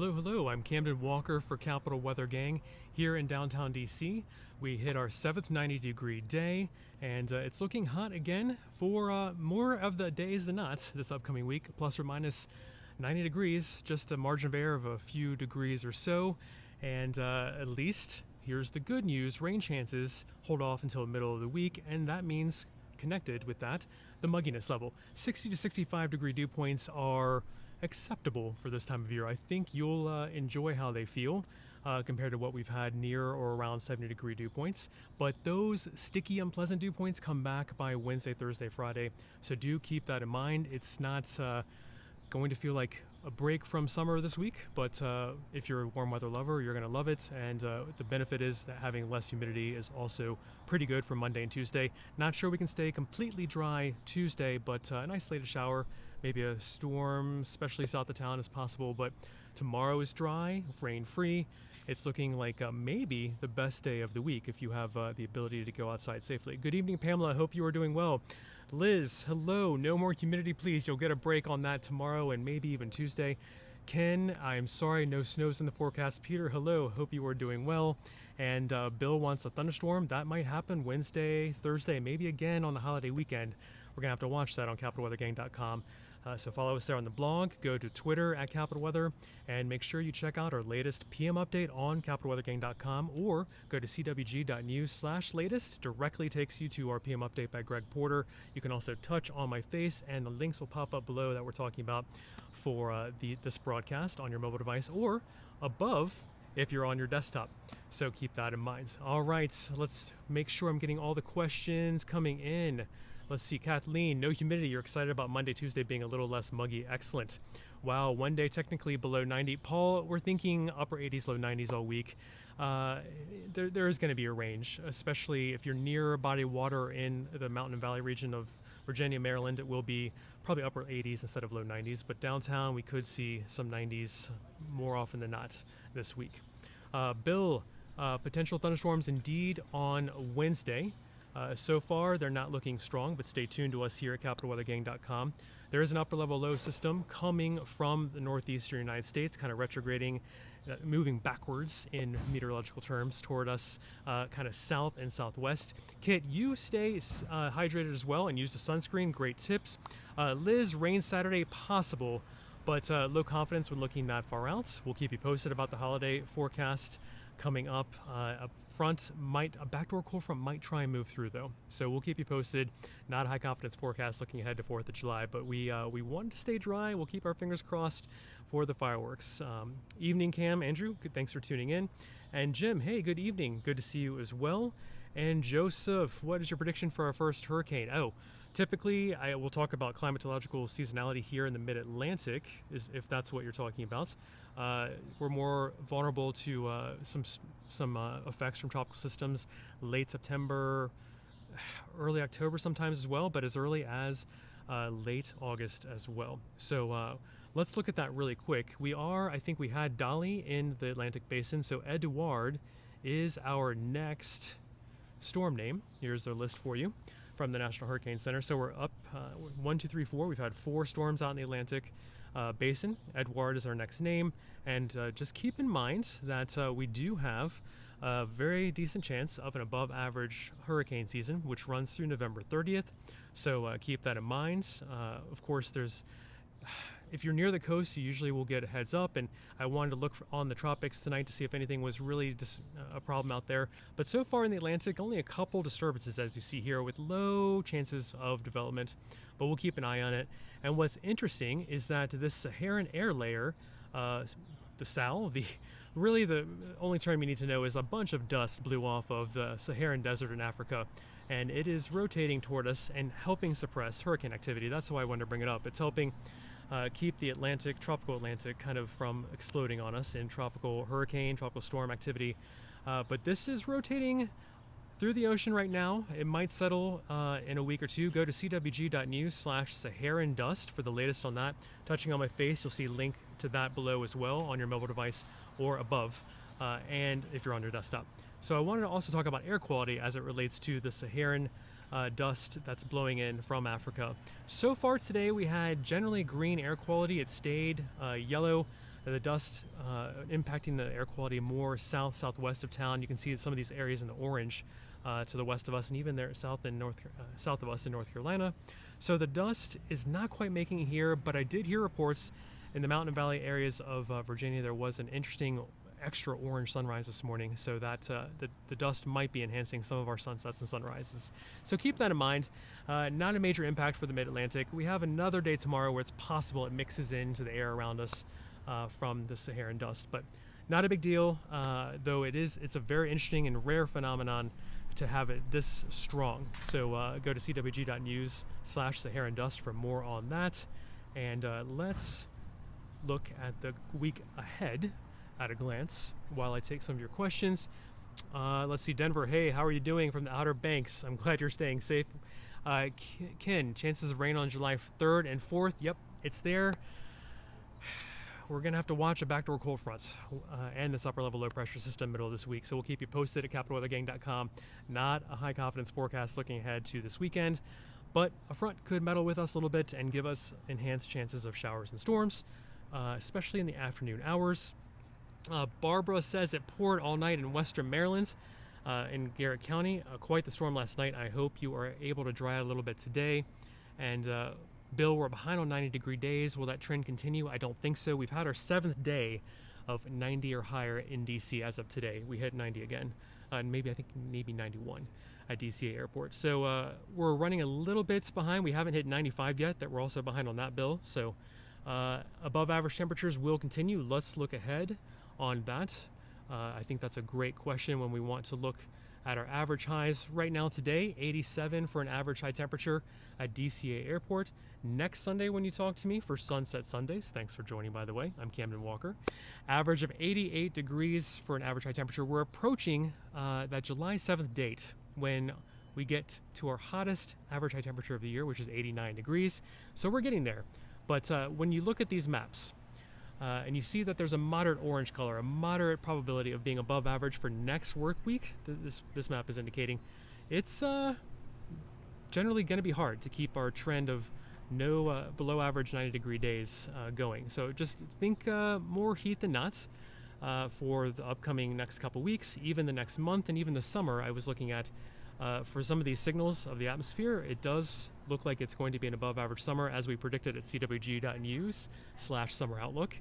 Hello, hello. I'm Camden Walker for Capital Weather Gang here in downtown DC. We hit our 7th 90-degree day, and it's looking hot again for more of the days than not this upcoming week, plus or minus 90 degrees, just a margin of error of a few degrees or so. And at least, here's the good news, rain chances hold off until the middle of the week, and that means connected with that, the mugginess level. 60 to 65 degree dew points are acceptable for this time of year. I think you'll enjoy how they feel compared to what we've had near or around 70 degree dew points. But those sticky, unpleasant dew points come back by Wednesday, Thursday, Friday. So do keep that in mind. It's not going to feel like a break from summer this week, but if you're a warm weather lover, you're going to love it. And the benefit is that having less humidity is also pretty good for Monday and Tuesday. Not sure we can stay completely dry Tuesday, but an isolated shower, maybe a storm, especially south of town, is possible. But tomorrow is dry, rain free. It's looking like maybe the best day of the week if you have the ability to go outside safely. Good evening, Pamela. I hope you are doing well. Liz, hello. No more humidity, please. You'll get a break on that tomorrow and maybe even Tuesday. Ken, I'm sorry, no snows in the forecast. Peter, hello. Hope you are doing well. And Bill wants a thunderstorm. That might happen Wednesday, Thursday, maybe again on the holiday weekend. We're going to have to watch that on capitalweathergang.com. So follow us there on the blog, go to Twitter at Capital Weather, and make sure you check out our latest PM update on capitalweathergang.com, or go to cwg.news/latest. Directly takes you to our PM update by Greg Porter. You can also touch on my face, and the links will pop up below that we're talking about for this broadcast on your mobile device, or above if you're on your desktop. So keep that in mind. All right, let's make sure I'm getting all the questions coming in. Let's see, Kathleen, no humidity. You're excited about Monday, Tuesday being a little less muggy. Excellent. Wow, one day technically below 90. Paul, we're thinking upper 80s, low 90s all week. There is going to be a range, especially if you're near a body of water in the Mountain and Valley region of Virginia, Maryland. It will be probably upper 80s instead of low 90s. But downtown, we could see some 90s more often than not this week. Bill, potential thunderstorms indeed on Wednesday. So far, they're not looking strong, but stay tuned to us here at capitalweathergang.com. There is an upper level low system coming from the northeastern United States, kind of retrograding, moving backwards in meteorological terms toward us, kind of south and southwest. Kit, you stay hydrated as well and use the sunscreen. Great tips. Liz, rain Saturday possible, but low confidence when looking that far out. We'll keep you posted about the holiday forecast coming up. Up front, a backdoor cold front might try and move through though. So we'll keep you posted. Not a high confidence forecast looking ahead to 4th of July, but we want to stay dry. We'll keep our fingers crossed for the fireworks. Evening Cam, Andrew, good, thanks for tuning in. And Jim, hey, good evening. Good to see you as well. And Joseph, what is your prediction for our first hurricane? Oh, typically I will talk about climatological seasonality here in the mid-Atlantic, if that's what you're talking about. We're more vulnerable to some effects from tropical systems late September, early October sometimes as well, but as early as late August as well. So let's look at that really quick. I think we had Dolly in the Atlantic Basin, so Eduard is our next storm name. Here's their list for you from the National Hurricane Center. So we're up 1, 2, 3, 4. We've had 4 storms out in the Atlantic Basin. Edward is our next name, and just keep in mind that we do have a very decent chance of an above average hurricane season, which runs through November 30th. So keep that in mind. Of course, if you're near the coast, you usually will get a heads up, and I wanted to look on the tropics tonight to see if anything was really a problem out there. But so far in the Atlantic, only a couple disturbances, as you see here, with low chances of development, but we'll keep an eye on it. And what's interesting is that this Saharan air layer, the SAL, really the only term you need to know is a bunch of dust blew off of the Saharan Desert in Africa, and it is rotating toward us and helping suppress hurricane activity. That's why I wanted to bring it up. It's helping keep the tropical Atlantic, kind of from exploding on us in tropical hurricane, tropical storm activity. But this is rotating through the ocean right now. It might settle in a week or two. Go to cwg.news/Saharan Dust for the latest on that. Touching on my face, you'll see a link to that below as well on your mobile device or above, and if you're on your desktop. So I wanted to also talk about air quality as it relates to the Saharan dust that's blowing in from Africa. So far today we had generally green air quality. It stayed yellow The dust impacting the air quality more southwest of town. You can see some of these areas in the orange to the west of us, and even there south of us in North Carolina. So the dust is not quite making it here, but I did hear reports in the mountain valley areas of Virginia. There was an interesting extra orange sunrise this morning, so that the dust might be enhancing some of our sunsets and sunrises. So keep that in mind. Not a major impact for the mid-Atlantic. We have another day tomorrow where it's possible it mixes into the air around us from the Saharan dust, but not a big deal, though it's a very interesting and rare phenomenon to have it this strong. So go to cwg.news/Saharan dust for more on that. And let's look at the week ahead at a glance while I take some of your questions. Let's see, Denver, hey, how are you doing from the Outer Banks? I'm glad you're staying safe. Ken, chances of rain on July 3rd and 4th. Yep, it's there. We're going to have to watch a backdoor cold front and this upper level low pressure system middle of this week. So we'll keep you posted at capitalweathergang.com. Not a high confidence forecast looking ahead to this weekend, but a front could meddle with us a little bit and give us enhanced chances of showers and storms, especially in the afternoon hours. Barbara says it poured all night in western Maryland in Garrett County. Quite the storm last night. I hope you are able to dry out a little bit today. And Bill, we're behind on 90-degree days. Will that trend continue? I don't think so. We've had our 7th day of 90 or higher in DC as of today. We hit 90 again, and maybe 91 at DCA Airport. So we're running a little bit behind. We haven't hit 95 yet. That we're also behind on that, Bill. So above average temperatures will continue. Let's look ahead on that. I think that's a great question when we want to look at our average highs. Right now today, 87 for an average high temperature at DCA Airport. Next Sunday when you talk to me for Sunset Sundays, thanks for joining, by the way, I'm Camden Walker. Average of 88 degrees for an average high temperature. We're approaching that July 7th date when we get to our hottest average high temperature of the year, which is 89 degrees. So we're getting there. But when you look at these maps, and you see that there's a moderate orange color, a moderate probability of being above average for next work week. This map is indicating it's generally going to be hard to keep our trend of no below average 90-degree days going. So just think more heat than not for the upcoming next couple weeks, even the next month, and even the summer. I was looking at for some of these signals of the atmosphere, it does look like it's going to be an above average summer as we predicted at cwg.news/summer outlook.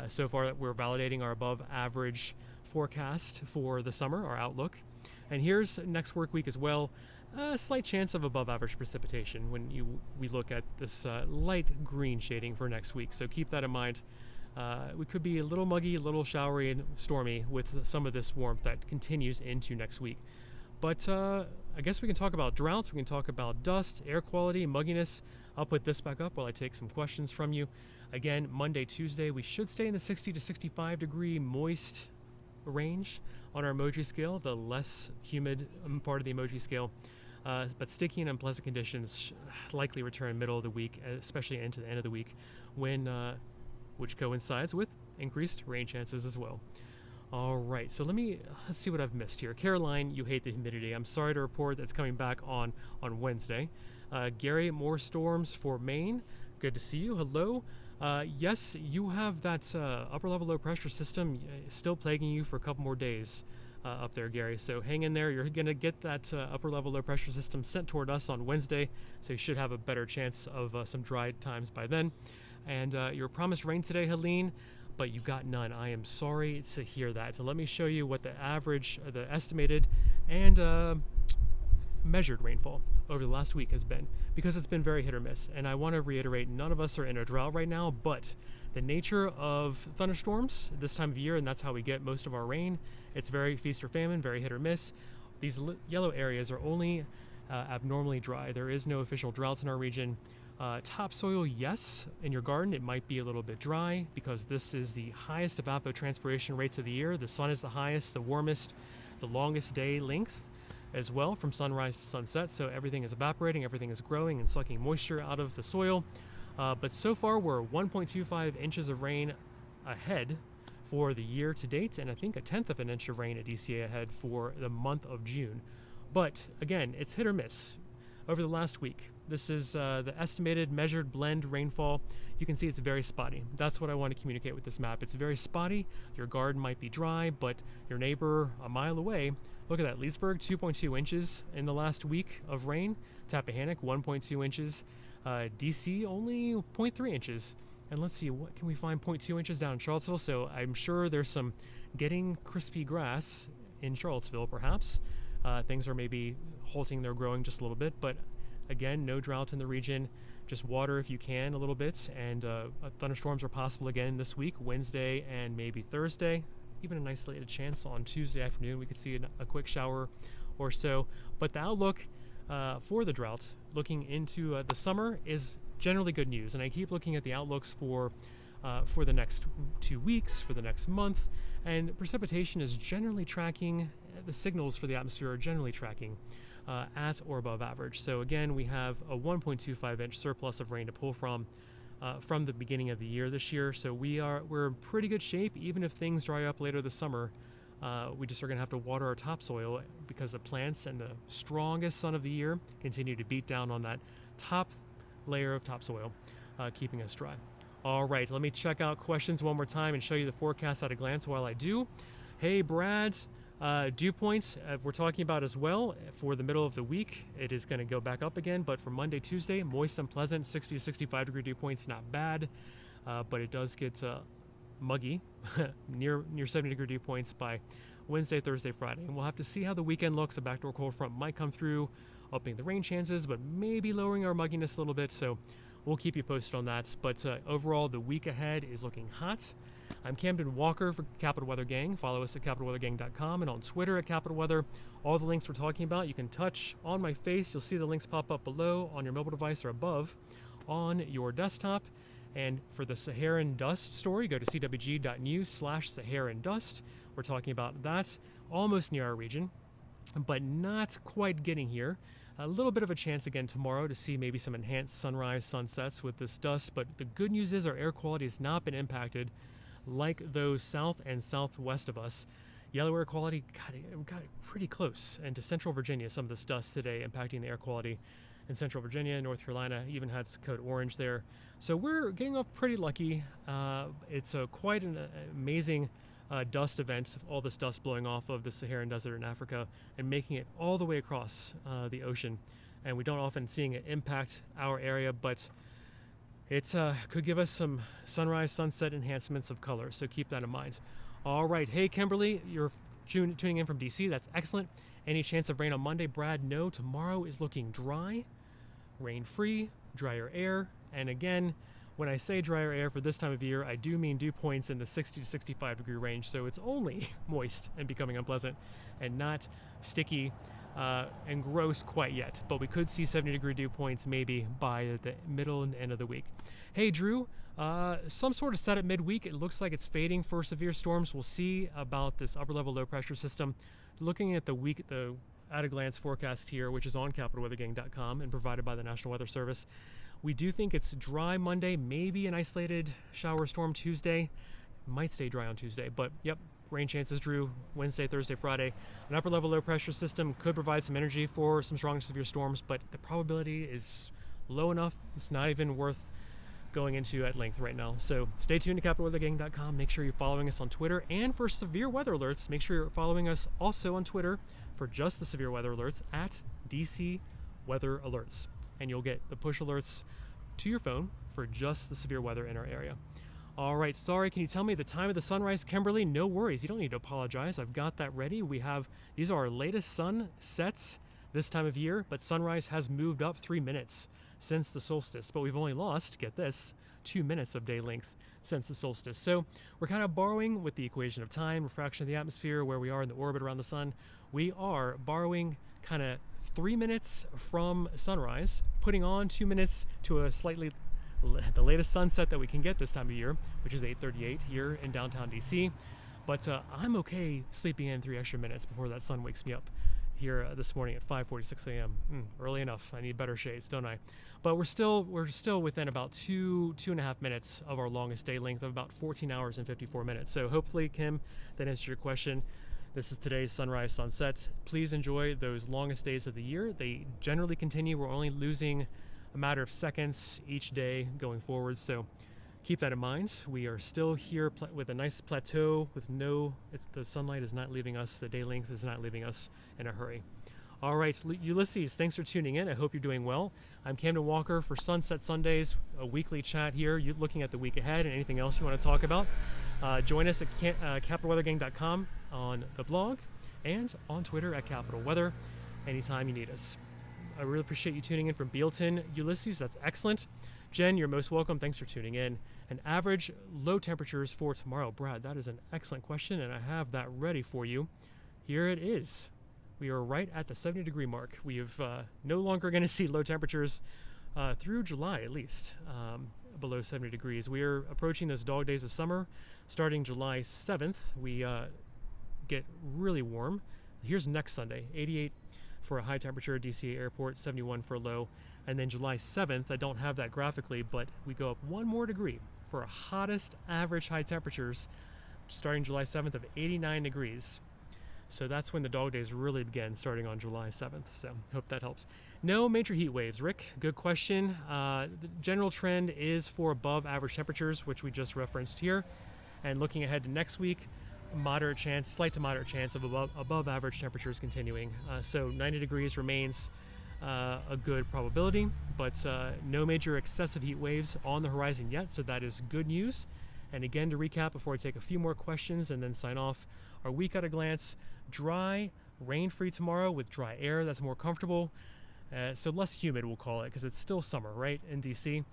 So far we're validating our above average forecast for the summer, our outlook. And here's next work week as well. A slight chance of above average precipitation when we look at this light green shading for next week. So keep that in mind. We could be a little muggy, a little showery and stormy with some of this warmth that continues into next week. But I guess we can talk about droughts, we can talk about dust, air quality, mugginess. I'll put this back up while I take some questions from you. Again, Monday, Tuesday, we should stay in the 60 to 65 degree moist range on our emoji scale, the less humid part of the emoji scale. But sticky and unpleasant conditions likely return middle of the week, especially into the end of the week, which coincides with increased rain chances as well. All right, so let's see what I've missed here. Caroline, you hate the humidity. I'm sorry to report that's coming back on Wednesday. Gary, more storms for Maine. Good to see you. Hello. Yes, you have that upper level low pressure system still plaguing you for a couple more days up there, Gary. So hang in there. You're going to get that upper level low pressure system sent toward us on Wednesday, so you should have a better chance of some dry times by then. And your promised rain today, Helene, but you got none. I am sorry to hear that. So let me show you what the average, the estimated and measured rainfall over the last week has been, because it's been very hit or miss. And I want to reiterate, none of us are in a drought right now, but the nature of thunderstorms this time of year, and that's how we get most of our rain, it's very feast or famine, very hit or miss. These yellow areas are only abnormally dry. There is no official droughts in our region. Topsoil, yes, in your garden it might be a little bit dry because this is the highest evapotranspiration rates of the year. The sun is the highest, the warmest, the longest day length as well from sunrise to sunset. So everything is evaporating, everything is growing and sucking moisture out of the soil. But so far we're 1.25 inches of rain ahead for the year to date, and I think 1/10 of an inch of rain at DCA ahead for the month of June. But again, it's hit or miss. over the last week. This is the estimated measured blend rainfall. You can see it's very spotty. That's what I want to communicate with this map. It's very spotty. Your garden might be dry, but your neighbor a mile away, look at that. Leesburg, 2.2 inches in the last week of rain. Tappahannock, 1.2 inches. DC, only 0.3 inches. And let's see, what can we find 0.2 inches down in Charlottesville? So I'm sure there's some getting crispy grass in Charlottesville, perhaps. Things are maybe halting their growing just a little bit, but again, no drought in the region. Just water if you can a little bit, and thunderstorms are possible again this week, Wednesday and maybe Thursday. Even an isolated chance on Tuesday afternoon. We could see a quick shower or so. But the outlook for the drought, looking into the summer, is generally good news. And I keep looking at the outlooks for the next 2 weeks, for the next month, and precipitation is generally tracking, the signals for the atmosphere are generally tracking at or above average. So again, we have a 1.25 inch surplus of rain to pull from the beginning of the year this year. So we're in pretty good shape, even if things dry up later this summer. We just are going to have to water our topsoil because the plants and the strongest sun of the year continue to beat down on that top layer of topsoil, keeping us dry. All right, let me check out questions one more time and show you the forecast at a glance while I do. Hey, Brad, dew points we're talking about as well for the middle of the week. It is going to go back up again, but for Monday, Tuesday, moist and pleasant, 60 to 65 degree dew points, not bad, but it does get muggy, near 70 degree dew points by Wednesday, Thursday, Friday. And we'll have to see how the weekend looks. A backdoor cold front might come through, upping the rain chances, but maybe lowering our mugginess a little bit. So we'll keep you posted on that. But overall, the week ahead is looking hot. I'm Camden Walker for Capital Weather Gang. Follow us at capitalweathergang.com and on Twitter at Capital Weather. All the links we're talking about, you can touch on my face. You'll see the links pop up below on your mobile device or above on your desktop. And for the Saharan Dust story, go to cwg.news/Saharan Dust. We're talking about that almost near our region, but not quite getting here. A little bit of a chance again tomorrow to see maybe some enhanced sunrise sunsets with this dust, but the good news is our air quality has not been impacted like those south and southwest of us. Yellow air quality got pretty close, and to central Virginia, some of this dust today impacting the air quality in central Virginia. North Carolina even had code orange there. So we're getting off pretty lucky. It's quite an amazing dust event, all this dust blowing off of the Saharan Desert in Africa and making it all the way across the ocean. And we don't often seeing it impact our area, but it could give us some sunrise, sunset enhancements of color. So keep that in mind. All right. Hey, Kimberly, you're tuning in from DC. That's excellent. Any chance of rain on Monday? Brad, no. Tomorrow is looking dry, rain-free, drier air. And again, when I say drier air for this time of year, I do mean dew points in the 60 to 65 degree range. So it's only moist and becoming unpleasant and not sticky and gross quite yet. But we could see 70 degree dew points maybe by the middle and end of the week. Hey, Drew, some sort of set at midweek. It looks like it's fading for severe storms. We'll see about this upper level low pressure system. Looking at the week, the at a glance forecast here, which is on capitalweathergang.com and provided by the National Weather Service. We do think it's dry Monday, maybe an isolated shower storm Tuesday. Might stay dry on Tuesday, but yep, rain chances, Drew, Wednesday, Thursday, Friday. An upper level low pressure system could provide some energy for some strong severe storms, but the probability is low enough. It's not even worth going into at length right now. So stay tuned to capitalweathergang.com. Make sure you're following us on Twitter, and for severe weather alerts, make sure you're following us also on Twitter for just the severe weather alerts at DC Weather Alerts. And you'll get the push alerts to your phone for just the severe weather in our area. All right, sorry, can you tell me the time of the sunrise, Kimberly? No worries, you don't need to apologize. I've got that ready. These are our latest sunsets this time of year, but sunrise has moved up 3 minutes since the solstice, but we've only lost, get this, 2 minutes of day length since the solstice. So we're kind of borrowing with the equation of time, refraction of the atmosphere, where we are in the orbit around the sun. We are borrowing kind of 3 minutes from sunrise, putting on 2 minutes to the latest sunset that we can get this time of year, which is 8:38 here in downtown DC. But I'm okay sleeping in 3 extra minutes before that sun wakes me up here this morning at 5:46 a.m. Early enough. I need better shades, don't I? But we're still within about 2.5 minutes of our longest day length of about 14 hours and 54 minutes. So hopefully, Kim, that answers your question. This is today's sunrise sunset. Please enjoy those longest days of the year. They generally continue. We're only losing a matter of seconds each day going forward, so keep that in mind. We are still here with a nice plateau with the sunlight is not leaving us, the day length is not leaving us in a hurry. All right, Ulysses, thanks for tuning in. I hope you're doing well. I'm Camden Walker for Sunset Sundays, a weekly chat here. You're looking at the week ahead and anything else you want to talk about. Join us at capitalweathergang.com on the blog and on Twitter at Capital Weather anytime you need us. I really appreciate you tuning in from Bealton. Ulysses, that's excellent. Jen, you're most welcome. Thanks for tuning in. And average low temperatures for tomorrow. Brad, that is an excellent question, and I have that ready for you. Here it is. We are right at the 70-degree mark. We have no longer going to see low temperatures through July, at least, below 70 degrees. We are approaching those dog days of summer. Starting July 7th, we get really warm. Here's next Sunday, 88 for a high temperature at DCA Airport, 71 for a low. And then July 7th, I don't have that graphically, but we go up one more degree for our hottest average high temperatures starting July 7th of 89 degrees. So that's when the dog days really begin, starting on July 7th. So hope that helps. No major heat waves. Rick, good question. The general trend is for above average temperatures, which we just referenced here. And looking ahead to next week, slight to moderate chance of above average temperatures continuing. So 90 degrees remains a good probability, but no major excessive heat waves on the horizon yet. So that is good news. And again, to recap before I take a few more questions and then sign off, our week at a glance: dry, rain-free tomorrow with dry air that's more comfortable. So less humid, we'll call it, because it's still summer, right, in DC.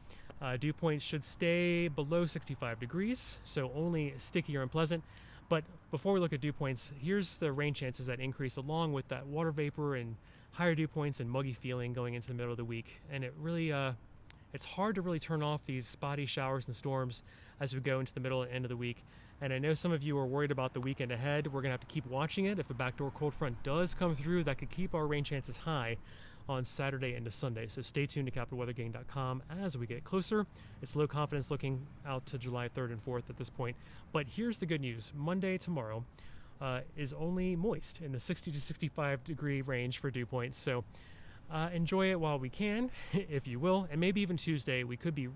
Dew points should stay below 65 degrees, so only sticky or unpleasant. But before we look at dew points, here's the rain chances that increase along with that water vapor and higher dew points and muggy feeling going into the middle of the week. And it really, it's hard to really turn off these spotty showers and storms as we go into the middle and end of the week. And I know some of you are worried about the weekend ahead. We're going to have to keep watching it. If a backdoor cold front does come through, that could keep our rain chances high on Saturday into Sunday. So stay tuned to capitalweathergang.com as we get closer. It's low confidence looking out to July 3rd and 4th at this point. But here's the good news. Monday, tomorrow, is only moist in the 60 to 65 degree range for dew points. So enjoy it while we can, if you will. And maybe even Tuesday, we could be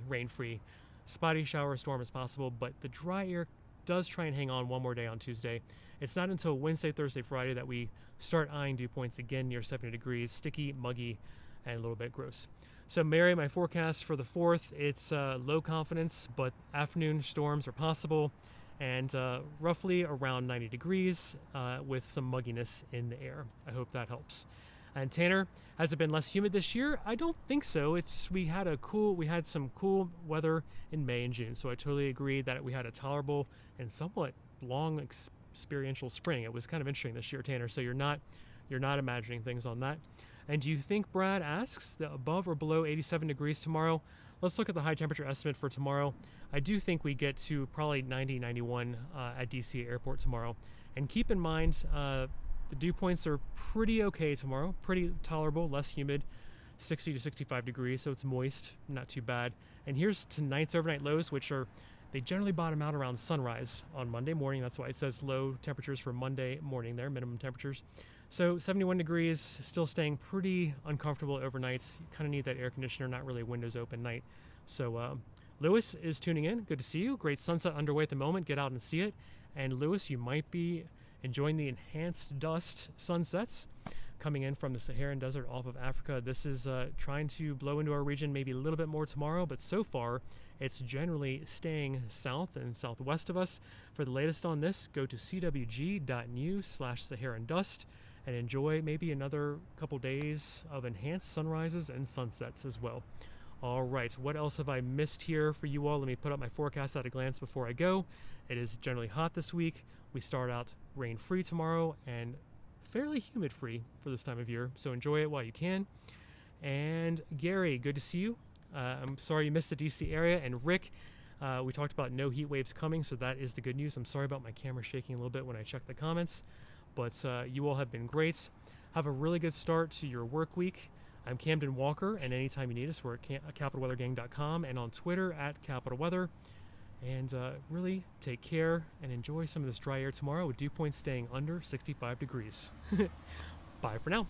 rain-free. Spotty shower storm is possible, but the dry air does try and hang on one more day on Tuesday. It's not until Wednesday, Thursday, Friday that we start eyeing dew points again near 70 degrees, sticky, muggy, and a little bit gross. So Mary, my forecast for the 4th, it's low confidence, but afternoon storms are possible, and roughly around 90 degrees with some mugginess in the air. I hope that helps. And Tanner, has it been less humid this year? I don't think so. We had some cool weather in May and June, so I totally agree that we had a tolerable and somewhat long experiential spring. It was kind of interesting this year, Tanner. So you're not imagining things on that. And do you think, Brad asks, that above or below 87 degrees tomorrow? Let's look at the high temperature estimate for tomorrow. I do think we get to probably 90, 91 at DC Airport tomorrow. And keep in mind, the dew points are pretty okay tomorrow, pretty tolerable, less humid, 60 to 65 degrees, so it's moist, not too bad. And here's tonight's overnight lows, they generally bottom out around sunrise on Monday morning. That's why it says low temperatures for Monday morning there, minimum temperatures. So 71 degrees, still staying pretty uncomfortable overnight. You kind of need that air conditioner, not really windows open night. So Lewis is tuning in. Good to see you. Great sunset underway at the moment. Get out and see it. And Lewis, you might be enjoying the enhanced dust sunsets coming in from the Saharan Desert off of Africa. This is trying to blow into our region maybe a little bit more tomorrow, but so far it's generally staying south and southwest of us. For the latest on this, go to cwg.news/Saharan Dust and enjoy maybe another couple days of enhanced sunrises and sunsets as well. All right, what else have I missed here for you all? Let me put up my forecast at a glance before I go. It is generally hot this week. We start out rain-free tomorrow and fairly humid-free for this time of year, so enjoy it while you can. And Gary, good to see you. I'm sorry you missed the DC area. And Rick, we talked about no heat waves coming, so that is the good news. I'm sorry about my camera shaking a little bit when I check the comments, but you all have been great. Have a really good start to your work week. I'm Camden Walker, and anytime you need us, we're at capitalweathergang.com and on Twitter at Capital Weather. and really take care and enjoy some of this dry air tomorrow with dew points staying under 65 degrees. Bye for now.